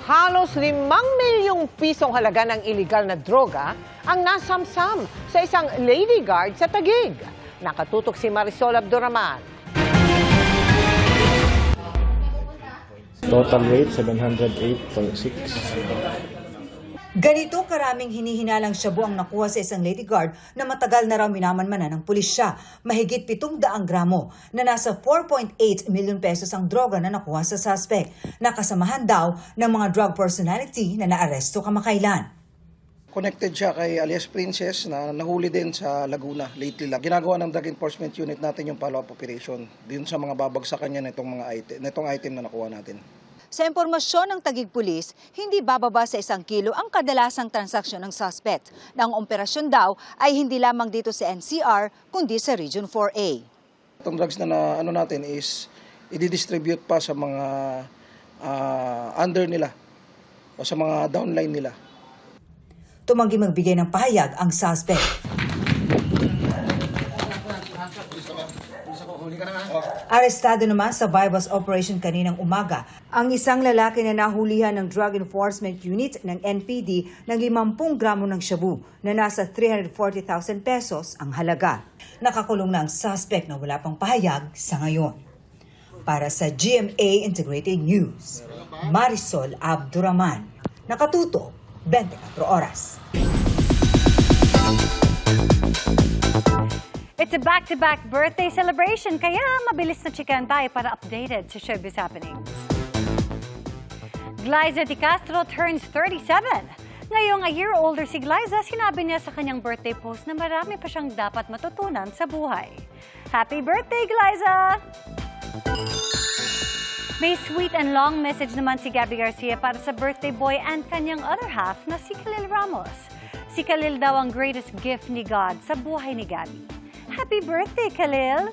Halos 5 milyong pisong halaga ng iligal na droga ang nasamsam sa isang lady guard sa Taguig. Nakatutok si Marisol Abduraman. Total weight 708.6. Ganito karaming hinihinalang shabu ang nakuha sa isang lady guard na matagal na raw minamanmanan ng pulisya. Mahigit 700 gramo na nasa 4.8 million pesos ang droga na nakuha sa suspect. Nakasamahan daw ng mga drug personality na naaresto kamakailan. Connected siya kay alias Princess na nahuli din sa Laguna lately lang. Ginagawa ng Drug Enforcement Unit natin yung follow-up operation din sa mga babagsakan niya nitong item na nakuha natin. Sa impormasyon ng Taguig Police, hindi bababa sa 1 kilo ang kadalasang transaksyon ng suspect. Na ang operasyon daw ay hindi lamang dito sa NCR, kundi sa Region 4A. Itong drugs na ano natin is i-distribute pa sa mga under nila o sa mga downline nila. Tumanggi magbigay ng pahayag ang suspect. Arestado naman sa bypass operation kaninang umaga ang isang lalaki na nahulihan ng Drug Enforcement Unit ng NPD ng 50 gramo ng shabu na nasa 340,000 pesos ang halaga. Nakakulong na ang suspect na wala pang pahayag sa ngayon. Para sa GMA Integrated News, Marisol Abduraman. Nakatuto, 24 oras. It's a back-to-back birthday celebration, kaya mabilis na chikan tayo para updated sa showbiz happenings. Glyza De Castro turns 37. Ngayong a year older si Glyza, sinabi niya sa kanyang birthday post na marami pa siyang dapat matutunan sa buhay. Happy birthday, Glyza! May sweet and long message naman si Gabby Garcia para sa birthday boy and kanyang other half na si Khalil Ramos. Si Khalil daw ang greatest gift ni God sa buhay ni Gabby. Happy birthday, Khalil!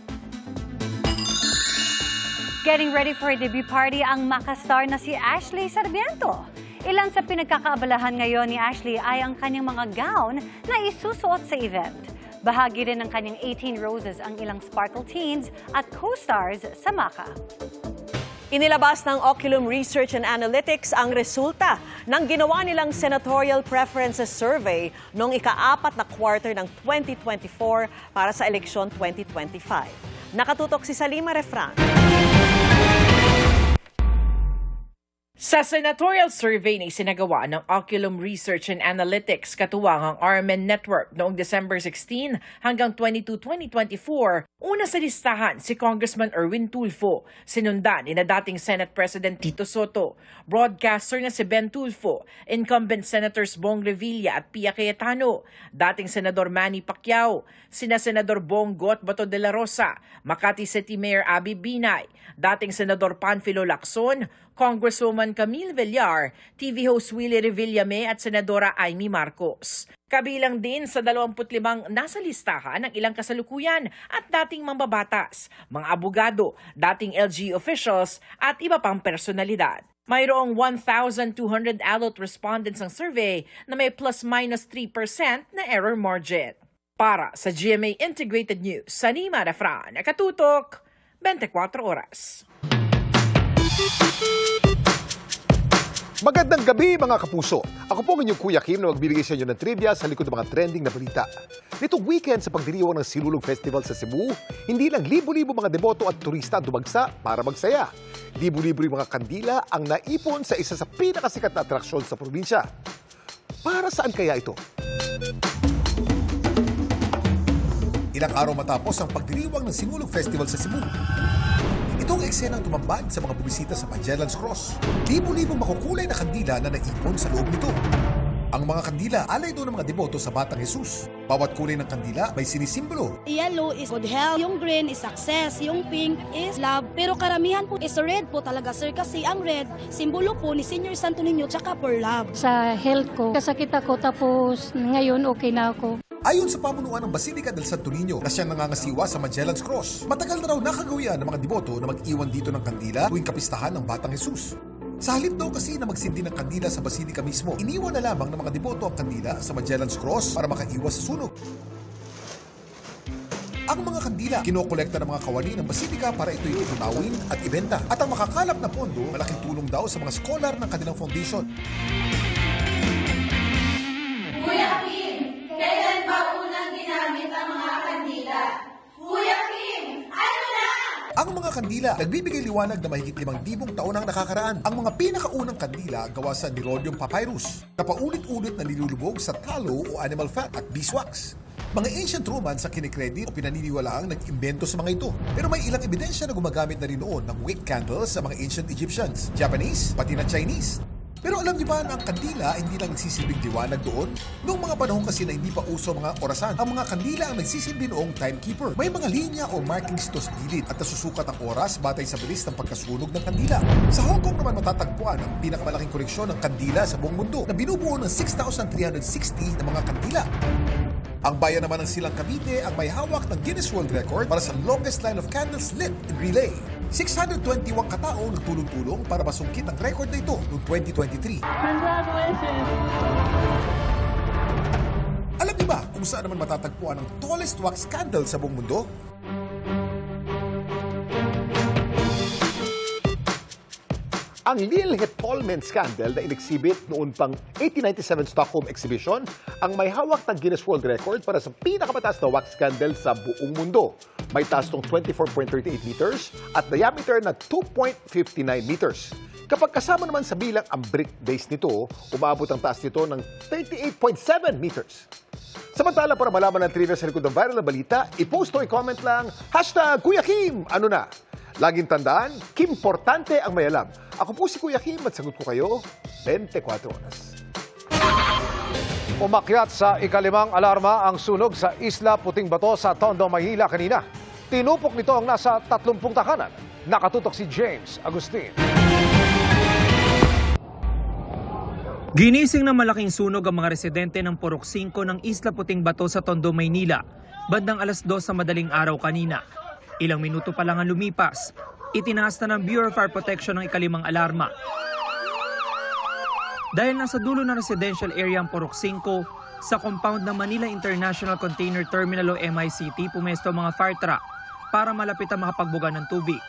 Getting ready for a debut party ang makastar na si Ashley Sarmiento. Ilan sa pinagkakaabalahan ngayon ni Ashley ay ang kanyang mga gown na isusuot sa event. Bahagi rin ng kanyang 18 Roses ang ilang Sparkle Teens at co-stars sa Maka. Inilabas ng Oculum Research and Analytics ang resulta ng ginawa nilang Senatorial Preferences Survey noong ika-4 na quarter ng 2024 para sa eleksyon 2025. Nakatutok si Salima Refran. Sa senatorial survey na isinagawa ng Oculum Research and Analytics katuwang ang RMN Network noong December 16 hanggang 22, 2024, una sa listahan si Congressman Erwin Tulfo, sinundan ni na dating Senate President Tito Soto, broadcaster na si Ben Tulfo, incumbent Senators Bong Revilla at Pia Cayetano, dating Senador Manny Pacquiao, sina Senador Bongo at Bato de la Rosa, Makati City Mayor Abby Binay, dating Senador Panfilo Lacson, Congresswoman Camille Villar, TV host Willie Revillame at Senadora Amy Marcos. Kabilang din sa 25 nasa listahan ng ilang kasalukuyan at dating mambabatas, mga abogado, dating LG officials at iba pang personalidad. Mayroong 1,200 adult respondents ng survey na may plus-minus 3% na error margin. Para sa GMA Integrated News, Salima Refran, nakatutok, 24 oras. Magandang gabi mga kapuso. Ako po ang inyong Kuya Kim na magbibigay sa inyo ng trivia sa likod ng mga trending na balita. Nitong weekend sa pagdiriwang ng Silulog Festival sa Cebu, hindi lang libo-libo mga deboto at turista ang dumagsa para magsaya. Libo-libo yung mga kandila ang naipon sa isa sa pinakasikat na atraksyon sa probinsya. Para saan kaya ito? Ilang araw matapos ang pagdiriwang ng Silulog Festival sa Cebu, itong eksenang tumambad sa mga bumisita sa Magellan's Cross. Libo-libong makukulay na kandila na naipon sa loob nito. Ang mga kandila alay doon ng mga deboto sa Batang Jesus. Bawat kulay ng kandila may sinisimbolo. Yellow is good health, yung green is success, yung pink is love. Pero karamihan po is red po talaga sir kasi ang red, simbolo po ni Senior Santo Niño tsaka for love. Sa health ko, kasakit ako tapos ngayon okay na ako. Ayon sa pamunuan ng Basilica del Santo Niño na siyang nangangasiwa sa Magellan's Cross, matagal na raw nakagawian ng mga deboto na mag-iwan dito ng kandila tuwing kapistahan ng Batang Jesus. Sa halip daw kasi na magsindi ng kandila sa Basilica mismo, iniwan na lamang ng mga deboto ang kandila sa Magellan's Cross para makaiwas sa sunog. Ang mga kandila, kinokolekta ng mga kawani ng basilika para ito'y itunawin at ibenta. At ang makakalap na pondo, malaking tulong daw sa mga scholar ng kanilang foundation. Kuya Kim, kailan ba unang ginamit ang mga kandila? Kuya Kim, ano na? Ang mga kandila, nagbibigay liwanag na mahigit 5,000 taon ang nakakaraan. Ang mga pinakaunang kandila gawa sa Nirodium papyrus na paulit-ulit na nilulubog sa talo o animal fat at beeswax. Mga ancient Romans sa kinikredit o pinaniniwalaang nag-imbento sa mga ito. Pero may ilang ebidensya na gumagamit na rin noon ng wick candles sa mga ancient Egyptians, Japanese, pati na Chinese. Pero alam niyo ba na ang kandila hindi lang nagsisilbing liwanag doon? Noong mga panahon kasi na hindi pa uso mga orasan, ang mga kandila ang nagsisilbi noong timekeeper. May mga linya o markings ito sa gilid at nasusukat ang oras batay sa bilis ng pagkasunog ng kandila. Sa Hong Kong naman matatagpuan ang pinakamalaking koleksyon ng kandila sa buong mundo na binubuo ng 6,360 na mga kandila. Ang bayan naman ng Silang Cavite ang may hawak ng Guinness World Record para sa longest line of candles lit in relay. 621 katao nagtulong-tulong para masungkit ang record na ito noong 2023. Congratulations! Alam niyo ba kung saan naman matatagpuan ang tallest wax candle sa buong mundo? Ang Liljeholmen Candle na in-exhibit noon pang 1897 Stockholm Exhibition ang may hawak ng Guinness World Record para sa pinakamataas na wax candle sa buong mundo. May taas ng 24.38 meters at diameter na 2.59 meters. Kapag kasama naman sa bilang ang brick base nito, umabot ang taas nito ng 38.7 meters. Samantala, para malaman ang trivia sa likod ng viral na balita, i-post o i-comment lang, #Kuya Kim, ano na? Laging tandaan, Kimportante ang may alam. Ako po si Kuya Kim at sagot ko kayo 24 oras. Umakyat sa ikalimang alarma ang sunog sa Isla Puting Bato sa Tondo, Maynila kanina. Tinupok nito ang nasa 30 takanan. Nakatutok si James Agustin. Ginising ng malaking sunog ang mga residente ng Purok 5 ng Isla Puting Bato sa Tondo, Maynila. Bandang 2:00 sa madaling araw kanina. Ilang minuto pa lang ang lumipas, itinaas na ng Bureau of Fire Protection ang ikalimang alarma. Dahil nasa dulo ng residential area ang Purok 5, sa compound ng Manila International Container Terminal o MICT, pumesto ang mga fire truck para malapit ang makapagbuga ng tubig.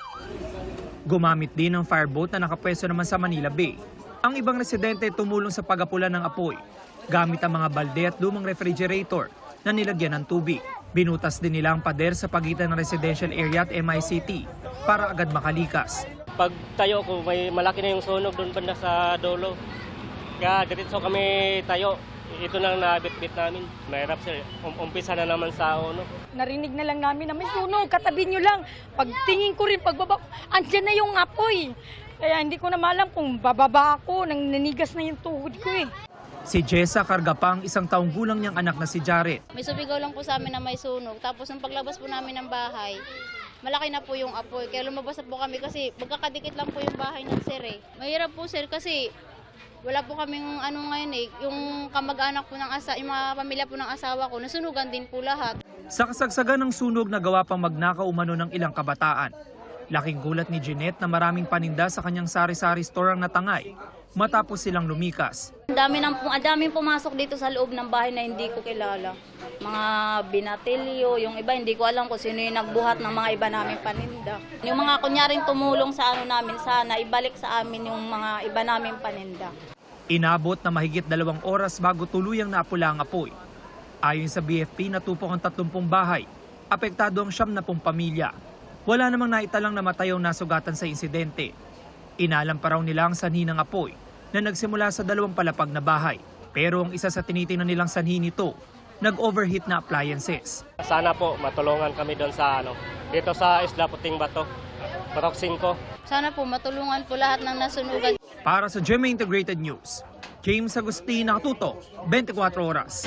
Gumamit din ng fireboat na nakapwesto naman sa Manila Bay. Ang ibang residente tumulong sa pag-apula ng apoy, gamit ang mga balde at lumang refrigerator na nilagyan ng tubig. Binutas din nila ang pader sa pagitan ng residential area at MICT para agad makalikas. Pag tayo ko, may malaki na yung sunog doon banda sa dulo. Kaya diretso kami tayo. Ito na nabit-bit namin. Mahirap sir. Umpisa na naman sa uno. Narinig na lang namin na may sunog. Katabi nyo lang. Pagtingin ko rin, pagbaba, andyan na yung apoy. Kaya hindi ko na malam kung bababa ako, nang nanigas na yung tuhod ko eh. Si Jessa Cargapang, isang taong gulang niyang anak na si Jared. May sumigaw lang po sa amin na may sunog. Tapos nung paglabas po namin ng bahay, malaki na po yung apoy. Kaya lumabas na po kami kasi magkakadikit lang po yung bahay ng sir eh. Mahirap po sir kasi wala po kaming ano ngayon eh. Yung kamag-anak po ng yung mga pamilya po ng asawa ko, nasunugan din po lahat. Sa kasagsagan ng sunog, nagawa pang magnakaw umano ng ilang kabataan. Laking gulat ni Jeanette na maraming paninda sa kanyang sari-sari store ang natangay matapos silang lumikas. Ang daming pumasok dito sa loob ng bahay na hindi ko kilala. Mga binatilyo, yung iba hindi ko alam kung sino yung nagbuhat ng mga iba namin paninda. Yung mga kunyaring tumulong sa ano namin, sana ibalik sa amin yung mga iba namin paninda. Inabot na mahigit 2 oras bago tuluyang napula ang apoy. Ayon sa BFP, natupok ang 30 bahay. Apektado ang 70 pamilya. Wala namang naitalang namatay o nasugatan sa insidente. Inalam pa raw nila ang sanhi ng apoy na nagsimula sa 2 palapag na bahay. Pero ang isa sa tinitingnan nilang sanhi nito, nag-overheat na appliances. Sana po matulungan kami doon sa dito sa Isla Puting Bato, Purok 5. Sana po matulungan po lahat ng nasunugan. Para sa GMA Integrated News, James Agustin, nakatutok, 24 oras.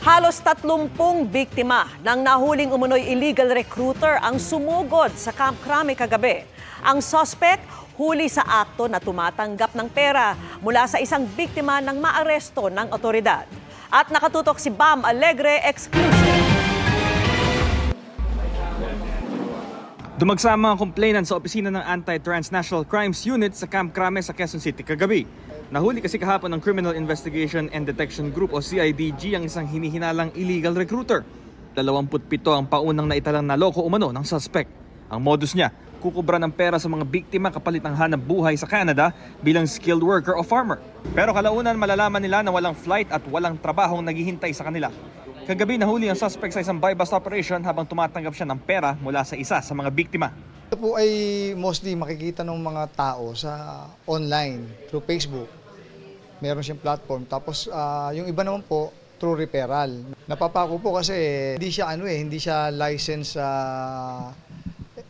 Halos 30 biktima ng nahuling umunoy illegal recruiter ang sumugod sa Camp Crame kagabi. Ang suspect huli sa akto na tumatanggap ng pera mula sa isang biktima ng maaresto ng otoridad. At nakatutok si Bam Alegre exclusive. Dumagsama ang complainant sa opisina ng Anti-Transnational Crimes Unit sa Camp Crame sa Quezon City kagabi. Nahuli kasi kahapon ng Criminal Investigation and Detection Group o CIDG ang isang hinihinalang illegal recruiter. 27 ang paunang naitalang naloko umano ng suspect. Ang modus niya, kukubra ng pera sa mga biktima kapalit ng hanap buhay sa Canada bilang skilled worker o farmer. Pero kalaunan malalaman nila na walang flight at walang trabahong naghihintay sa kanila. Kagabi nahuli ang suspect sa isang buy-bust operation habang tumatanggap siya ng pera mula sa isa sa mga biktima. Ito po ay mostly makikita ng mga tao sa online, through Facebook. Meron siyang platform. Tapos yung iba naman po, through referral. Napapako po kasi hindi siya licensed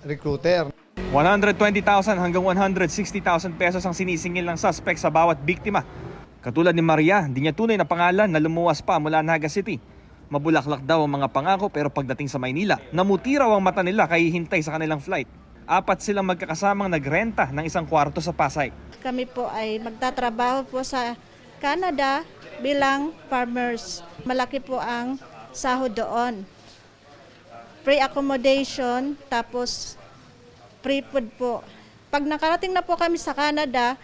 recruiter. 120,000 hanggang 160,000 pesos ang sinisingil ng suspect sa bawat biktima. Katulad ni Maria, hindi niya tunay na pangalan na lumuwas pa mula Naga City. Mabulaklak daw ang mga pangako pero pagdating sa Maynila, namuti raw ang mata nila kaya hintay sa kanilang flight. 4 silang magkakasamang nagrenta ng isang kwarto sa Pasay. Kami po ay magtatrabaho po sa Canada bilang farmers. Malaki po ang sahod doon. Free accommodation, tapos free food po. Pag nakarating na po kami sa Canada,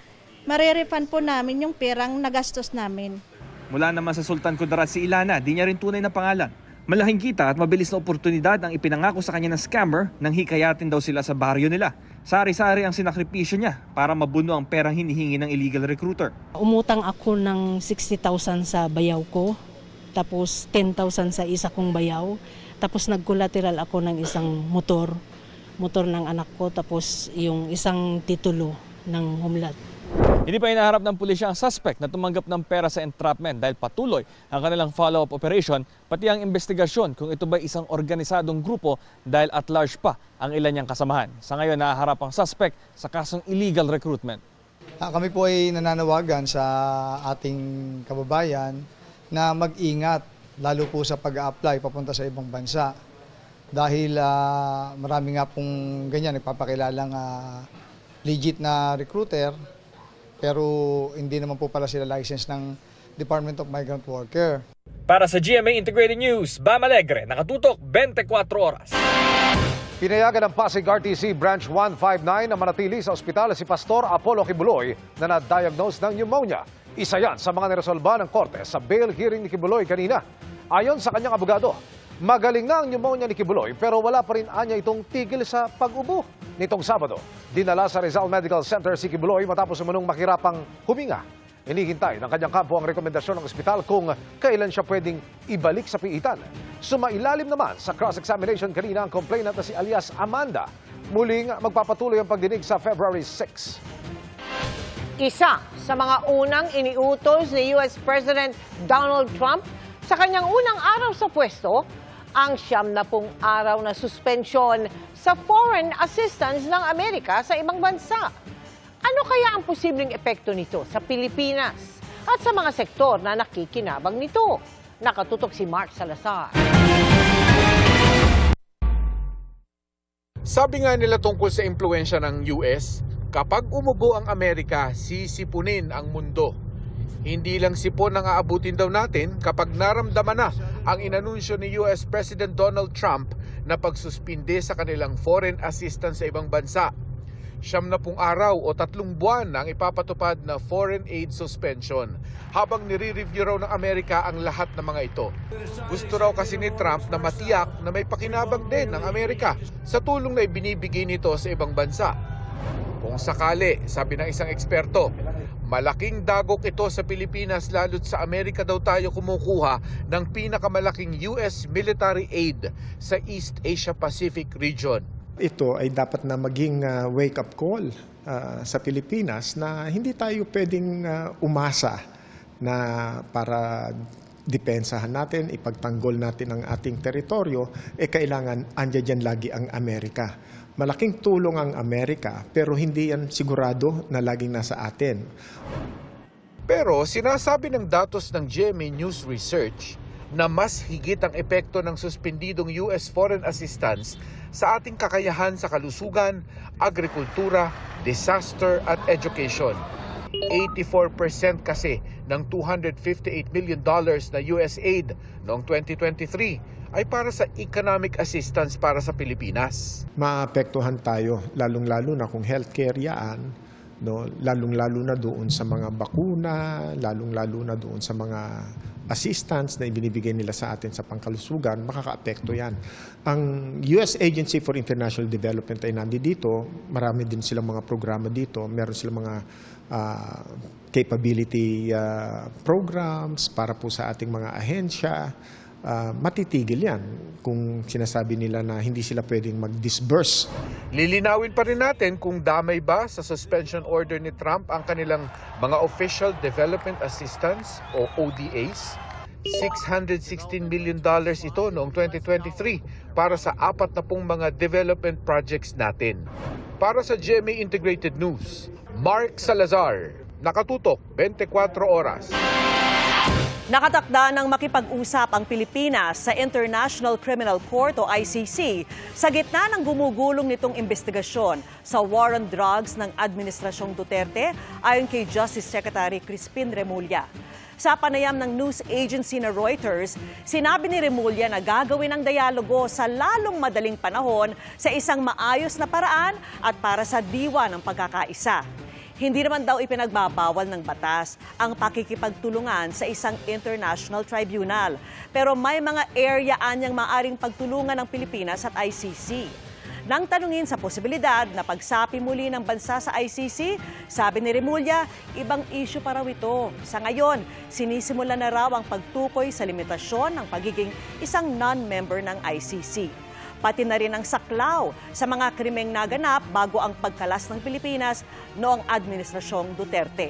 marirefund po namin yung perang nagastos namin. Mula naman sa Sultan Kudarat si Ilana, di niya rin tunay na pangalan. Malaking kita at mabilis na oportunidad ang ipinangako sa kanya ng scammer nang hikayatin daw sila sa baryo nila. Sari-sari ang sinakripisyo niya para mabuno ang perang hinihingi ng illegal recruiter. Umutang ako ng 60,000 sa bayaw ko, tapos 10,000 sa isa kong bayaw, tapos nag-collateral ako ng isang motor ng anak ko, tapos yung isang titulo ng humlat. Hindi pa hinaharap ng pulisya ang suspect na tumanggap ng pera sa entrapment dahil patuloy ang kanilang follow-up operation, pati ang investigasyon kung ito ba isang organisadong grupo dahil at large pa ang ilan niyang kasamahan. Sa ngayon, nahaharap ang suspect sa kasong illegal recruitment. Kami po ay nananawagan sa ating kababayan na mag-ingat, lalo po sa pag-a-apply papunta sa ibang bansa. Dahil marami nga pong ganyan, nagpapakilalang legit na recruiter, pero hindi naman po pala sila license ng Department of Migrant Worker. Para sa GMA Integrated News, Bam Alegre, nakatutok 24 oras. Pinayagan ng Pasig RTC Branch 159 na manatili sa ospital si Pastor Apollo Kibuloy na na-diagnose ng pneumonia. Isa yan sa mga niresolba ng korte sa bail hearing ni Kibuloy kanina. Ayon sa kanyang abogado, magaling na ang pneumonia ni Kibuloy pero wala pa rin anya itong tigil sa pag-ubo. Nitong Sabado, dinala sa Rizal Medical Center si Kibuloy matapos umunong makirapang huminga. Hinihintay ng kanyang kampo ang rekomendasyon ng ospital kung kailan siya pwedeng ibalik sa piitan. Sumailalim naman sa cross-examination kanina ang complainant na si alias Amanda. Muling magpapatuloy ang pagdinig sa February 6. Isa sa mga unang iniutos ni US President Donald Trump sa kanyang unang araw sa pwesto, ang 70 araw na suspensyon sa foreign assistance ng Amerika sa ibang bansa. Ano kaya ang posibleng epekto nito sa Pilipinas at sa mga sektor na nakikinabang nito? Nakatutok si Mark Salazar. Sabi nga nila tungkol sa impluwensya ng US, kapag umubo ang Amerika, sisipunin ang mundo. Hindi lang sipon ang aabutin daw natin kapag naramdaman na ang inanunsyo ni US President Donald Trump na pagsuspinde sa kanilang foreign assistance sa ibang bansa. 70 araw o 3 buwan na ang ipapatupad na foreign aid suspension habang nire-review raw ng Amerika ang lahat ng mga ito. Gusto raw kasi ni Trump na matiyak na may pakinabang din ng Amerika sa tulong na ibinibigay nito sa ibang bansa. Kung sakali, sabi ng isang eksperto, malaking dagok ito sa Pilipinas lalo't sa Amerika daw tayo kumukuha ng pinakamalaking US military aid sa East Asia Pacific region. Ito ay dapat na maging wake-up call sa Pilipinas na hindi tayo pwedeng umasa na para depensahan natin, ipagtanggol natin ang ating teritoryo, kailangan andyan lagi ang Amerika. Malaking tulong ang Amerika pero hindi yan sigurado na laging nasa atin. Pero sinasabi ng datos ng GMA News Research na mas higit ang epekto ng suspendidong US foreign assistance sa ating kakayahan sa kalusugan, agrikultura, disaster at education. 84% kasi ng $258 million na US aid noong 2023 ay para sa economic assistance para sa Pilipinas. Maapektuhan tayo, lalong-lalo na kung healthcare yan, no? Lalong-lalo na doon sa mga bakuna, lalong-lalo na doon sa mga assistance na ibinibigay nila sa atin sa pangkalusugan, makakaapekto yan. Ang US Agency for International Development ay nandito. Marami din silang mga programa dito. Meron silang mga capability programs para po sa ating mga ahensya. Matitigil yan kung sinasabi nila na hindi sila pwedeng mag-disburse. Lilinawin pa rin natin kung damay ba sa suspension order ni Trump ang kanilang mga Official Development Assistance o ODAs. $616 million ito noong 2023 para sa 40 mga development projects natin. Para sa GMA Integrated News, Mark Salazar, nakatutok 24 oras. Nakatakda ng makipag-usap ang Pilipinas sa International Criminal Court o ICC sa gitna ng gumugulong nitong investigasyon sa war on drugs ng Administrasyong Duterte ayon kay Justice Secretary Crispin Remulla. Sa panayam ng news agency na Reuters, sinabi ni Remulla na gagawin ang dialogo sa lalong madaling panahon sa isang maayos na paraan at para sa diwa ng pagkakaisa. Hindi naman daw ipinagbabawal ng batas ang pakikipagtulungan sa isang international tribunal. Pero may mga area anyang maaring pagtulungan ng Pilipinas at ICC. Nang tanungin sa posibilidad na pagsapi muli ng bansa sa ICC, sabi ni Remulla, ibang issue pa raw ito. Sa ngayon, sinisimula na raw ang pagtukoy sa limitasyon ng pagiging isang non-member ng ICC. Pati na rin ang saklaw sa mga krimeng naganap bago ang pagkalas ng Pilipinas noong Administrasyong Duterte.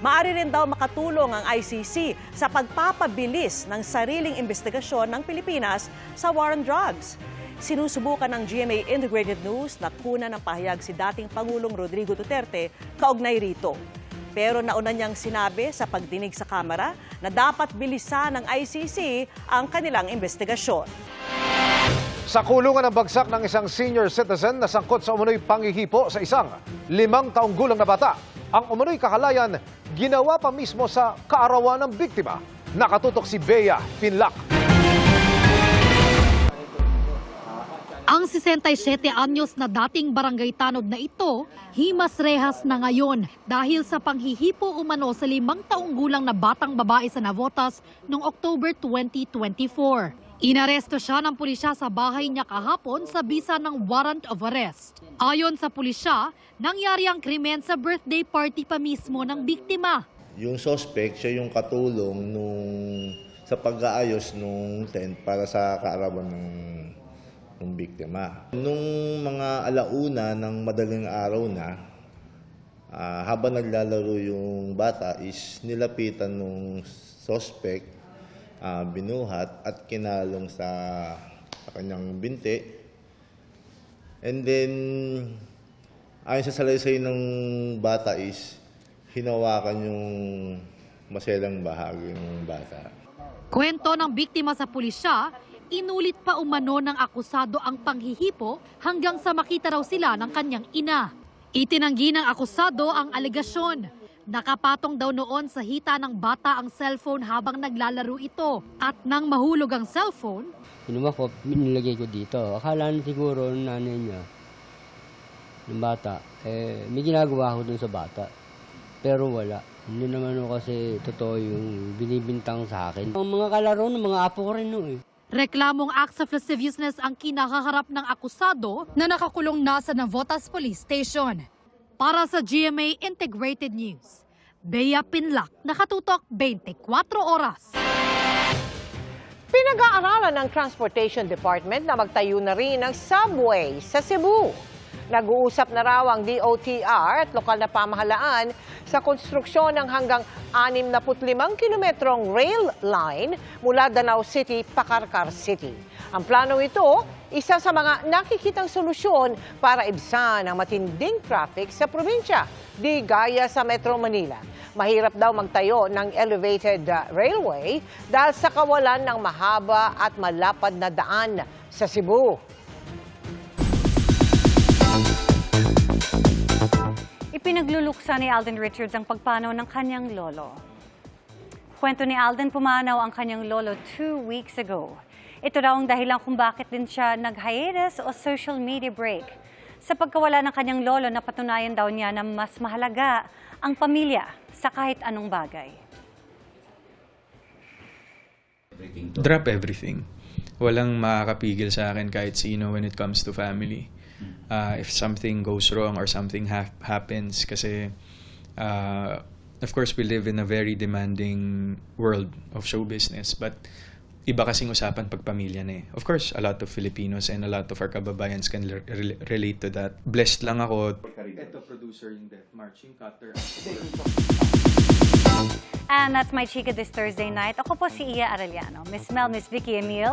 Maaari rin daw makatulong ang ICC sa pagpapabilis ng sariling investigasyon ng Pilipinas sa war on drugs. Sinusubukan ng GMA Integrated News na kunan ng pahayag si dating Pangulong Rodrigo Duterte kaugnay rito. Pero nauna niyang sinabi sa pagdinig sa Kamara na dapat bilisan ng ICC ang kanilang investigasyon. Sa kulungan ng bagsak ng isang senior citizen na sangkot sa umunoy panghihipo sa isang 5 taong gulang na bata. Ang umunoy kakalayan, ginawa pa mismo sa kaarawan ng biktima. Nakatutok si Bea Pinlac. Ang 67 anyos na dating barangay tanod na ito, himas rehas na ngayon dahil sa panghihipo umano sa 5 taong gulang na batang babae sa Navotas noong October 2024. Inaresto siya ng pulisya sa bahay niya kahapon sa bisa ng warrant of arrest. Ayon sa pulisya, nangyari ang krimen sa birthday party pa mismo ng biktima. Yung suspect, siya yung katulong sa pag-aayos ng tent para sa kaarawan ng biktima. Nung mga alauna ng madaling araw na, habang naglalaro yung bata is nilapitan ng suspect, binuhat at kinalong sa kanyang binti. And then, ayon sa salaysay ng bata is hinawakan yung maselang bahagi ng bata. Kwento ng biktima sa pulisya, inulit pa umano ng akusado ang panghihipo hanggang sa makita raw sila ng kanyang ina. Itinanggi ng akusado ang alegasyon. Nakapatong daw noon sa hita ng bata ang cellphone habang naglalaro ito. At nang mahulog ang cellphone, Kinuha ko, nilagay ko dito. Akala na siguro ng nanay niya, ng bata, may ginagawa ko dun sa bata. Pero wala. Hindi naman kasi totoo yung binibintang sa akin. Ang mga kalaro ng mga apo ko rin reklamong acts of lasciviousness ang kinakaharap ng akusado na nakakulong na sa Navotas Police Station. Para sa GMA Integrated News, Bea Pinlac, nakatutok 24 oras. Pinag-aaralan ng Transportation Department na magtayo na rin ng subway sa Cebu. Nag-uusap na raw ang DOTR at lokal na pamahalaan sa konstruksyon ng hanggang 65 kilometrong rail line mula Danao City, Pacarcar City. Ang plano ito, isa sa mga nakikitang solusyon para ibsan ang matinding traffic sa probinsya, di gaya sa Metro Manila. Mahirap daw magtayo ng elevated railway dahil sa kawalan ng mahaba at malapad na daan sa Cebu. Ipinagluluksa ni Alden Richards ang pagpanaw ng kanyang lolo. Kwento ni Alden, pumanaw ang kanyang lolo 2 weeks ago. Ito daw ang dahilan kung bakit din siya nag-hiatus o social media break. Sa pagkawala ng kanyang lolo, napatunayan daw niya na mas mahalaga ang pamilya sa kahit anong bagay. Drop everything. Walang makakapigil sa akin kahit sino when it comes to family. If something goes wrong or something happens, kasi of course we live in a very demanding world of show business, but iba kasing usapan pag pamilya na eh. Of course, a lot of Filipinos and a lot of our kababayans can relate to that. Blessed lang ako. Ito, producer yung Death March, yung cutter. And that's my chika this Thursday night. Ako po si Iya Arellano. Miss Mel, Miss Vicky Emil.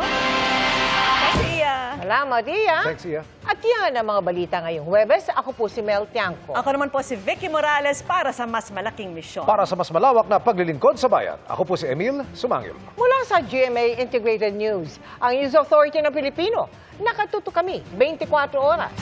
Salamat, Iya. Thanks, Iya. At yan ang mga balita ngayong Huwebes. Ako po si Mel Tiangco. Ako naman po si Vicky Morales para sa mas malaking misyon. Para sa mas malawak na paglilingkod sa bayan, ako po si Emil Sumangil. Mula sa GMA Integrated News, ang News Authority ng Pilipino. Nakatuto kami 24 oras.